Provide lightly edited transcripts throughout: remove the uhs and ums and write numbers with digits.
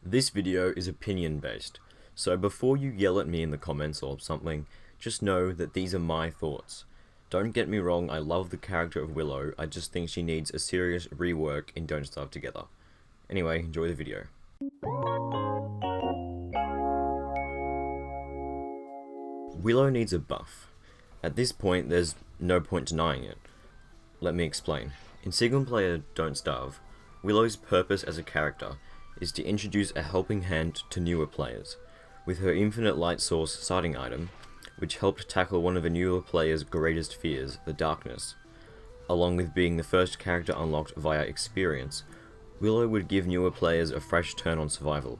This video is opinion based, so before you yell at me in the comments or something, just know that these are my thoughts. Don't get me wrong, I love the character of Willow, I just think she needs a serious rework in Don't Starve Together. Anyway, enjoy the video. Willow needs a buff. At this point, there's no point denying it. Let me explain. In single player Don't Starve, Willow's purpose as a character is to introduce a helping hand to newer players, with her infinite light source starting item, which helped tackle one of a newer player's greatest fears, the darkness. Along with being the first character unlocked via experience, Willow would give newer players a fresh turn on survival.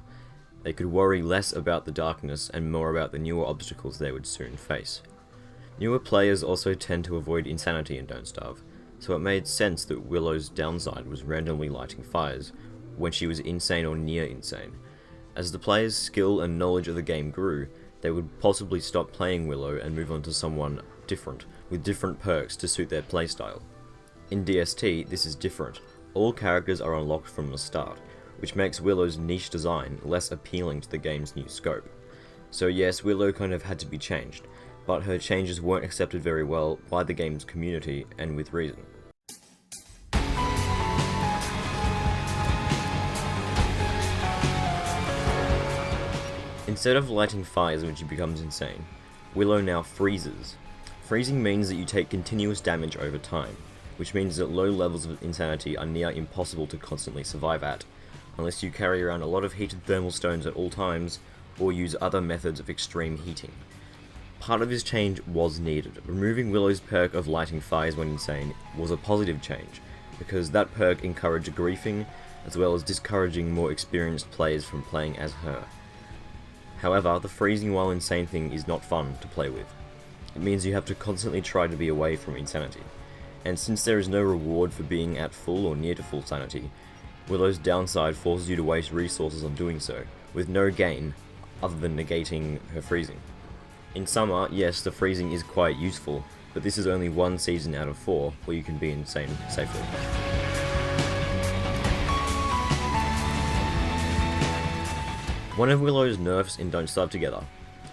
They could worry less about the darkness and more about the newer obstacles they would soon face. Newer players also tend to avoid insanity in Don't Starve, so it made sense that Willow's downside was randomly lighting fires when she was insane or near insane. As the player's skill and knowledge of the game grew, they would possibly stop playing Willow and move on to someone different, with different perks to suit their playstyle. In DST, this is different. All characters are unlocked from the start, which makes Willow's niche design less appealing to the game's new scope. So yes, Willow kind of had to be changed, but her changes weren't accepted very well by the game's community, and with reason. Instead of lighting fires when she becomes insane, Willow now freezes. Freezing means that you take continuous damage over time, which means that low levels of insanity are near impossible to constantly survive at, unless you carry around a lot of heated thermal stones at all times, or use other methods of extreme heating. Part of this change was needed. Removing Willow's perk of lighting fires when insane was a positive change, because that perk encouraged griefing, as well as discouraging more experienced players from playing as her. However, the freezing while insane thing is not fun to play with. It means you have to constantly try to be away from insanity, and since there is no reward for being at full or near to full sanity, Willow's downside forces you to waste resources on doing so, with no gain other than negating her freezing. In summer, yes, the freezing is quite useful, but this is only one season out of 4 where you can be insane safely. One of Willow's nerfs in Don't Starve Together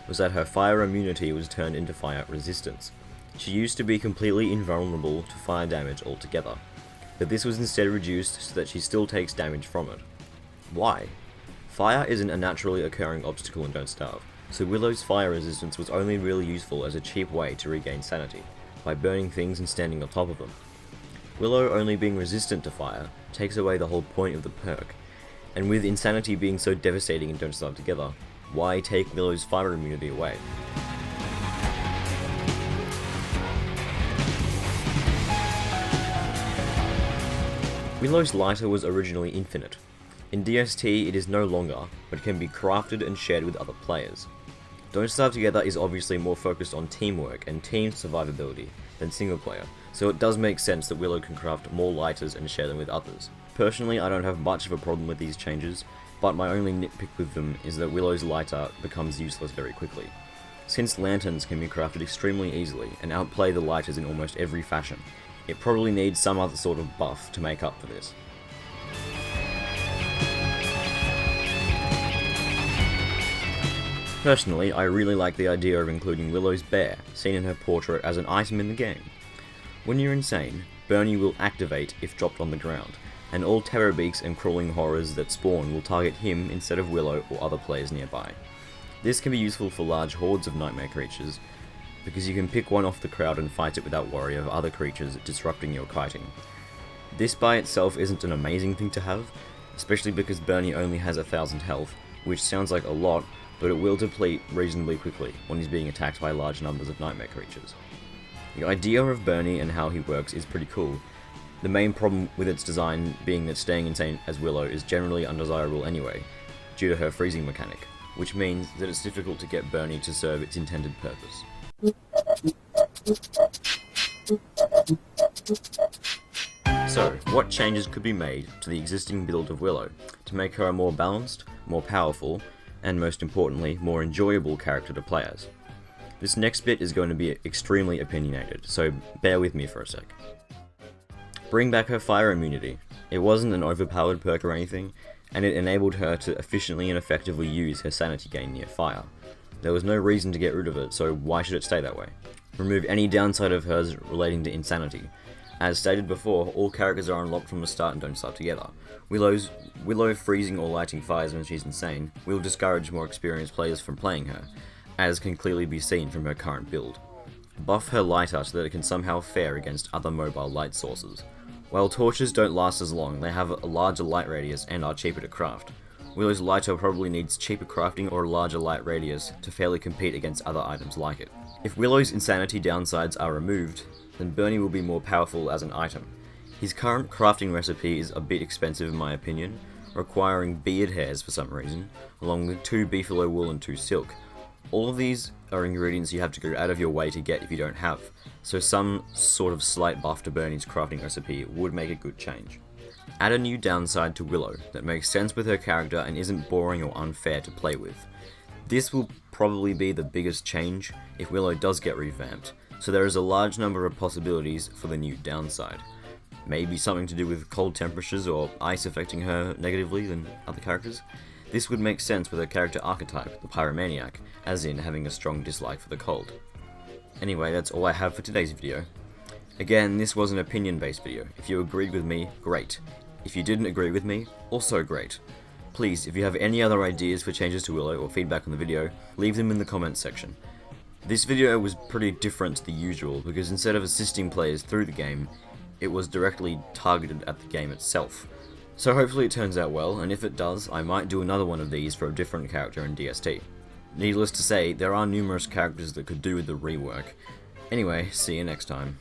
was that her fire immunity was turned into fire resistance. She used to be completely invulnerable to fire damage altogether, but this was instead reduced so that she still takes damage from it. Why? Fire isn't a naturally occurring obstacle in Don't Starve, so Willow's fire resistance was only really useful as a cheap way to regain sanity, by burning things and standing on top of them. Willow only being resistant to fire takes away the whole point of the perk, and with insanity being so devastating in Don't Starve Together, why take Willow's fire immunity away? Willow's lighter was originally infinite. In DST it is no longer, but can be crafted and shared with other players. Don't Starve Together is obviously more focused on teamwork and team survivability than single player, so it does make sense that Willow can craft more lighters and share them with others. Personally, I don't have much of a problem with these changes, but my only nitpick with them is that Willow's lighter becomes useless very quickly. Since lanterns can be crafted extremely easily and outplay the lighters in almost every fashion, it probably needs some other sort of buff to make up for this. Personally, I really like the idea of including Willow's bear, seen in her portrait, as an item in the game. When you're insane, Bernie will activate if dropped on the ground, and all terror beaks and crawling horrors that spawn will target him instead of Willow or other players nearby. This can be useful for large hordes of nightmare creatures, because you can pick one off the crowd and fight it without worry of other creatures disrupting your kiting. This by itself isn't an amazing thing to have, especially because Bernie only has 1,000 health, which sounds like a lot, but it will deplete reasonably quickly when he's being attacked by large numbers of nightmare creatures. The idea of Bernie and how he works is pretty cool. The main problem with its design being that staying insane as Willow is generally undesirable anyway, due to her freezing mechanic, which means that it's difficult to get Bernie to serve its intended purpose. So, what changes could be made to the existing build of Willow to make her a more balanced, more powerful, and most importantly, more enjoyable character to play as? This next bit is going to be extremely opinionated, so bear with me for a sec. Bring back her fire immunity. It wasn't an overpowered perk or anything, and it enabled her to efficiently and effectively use her sanity gain near fire. There was no reason to get rid of it, so why should it stay that way? Remove any downside of hers relating to insanity. As stated before, all characters are unlocked from the start and don't start together. Willow freezing or lighting fires when she's insane will discourage more experienced players from playing her, as can clearly be seen from her current build. Buff her lighter so that it can somehow fare against other mobile light sources. While torches don't last as long, they have a larger light radius and are cheaper to craft. Willow's lighter probably needs cheaper crafting or a larger light radius to fairly compete against other items like it. If Willow's insanity downsides are removed, then Bernie will be more powerful as an item. His current crafting recipe is a bit expensive in my opinion, requiring beard hairs for some reason, along with 2 beefalo wool and 2 silk. All of these are ingredients you have to go out of your way to get if you don't have, so some sort of slight buff to Bernie's crafting recipe would make a good change. Add a new downside to Willow that makes sense with her character and isn't boring or unfair to play with. This will probably be the biggest change if Willow does get revamped, so there is a large number of possibilities for the new downside. Maybe something to do with cold temperatures or ice affecting her negatively than other characters. This would make sense with her character archetype, the Pyromaniac, as in having a strong dislike for the cold. Anyway, that's all I have for today's video. Again, this was an opinion-based video. If you agreed with me, great. If you didn't agree with me, also great. Please, if you have any other ideas for changes to Willow or feedback on the video, leave them in the comments section. This video was pretty different to the usual because instead of assisting players through the game, it was directly targeted at the game itself. So hopefully it turns out well, and if it does, I might do another one of these for a different character in DST. Needless to say, there are numerous characters that could do with the rework. Anyway, see you next time.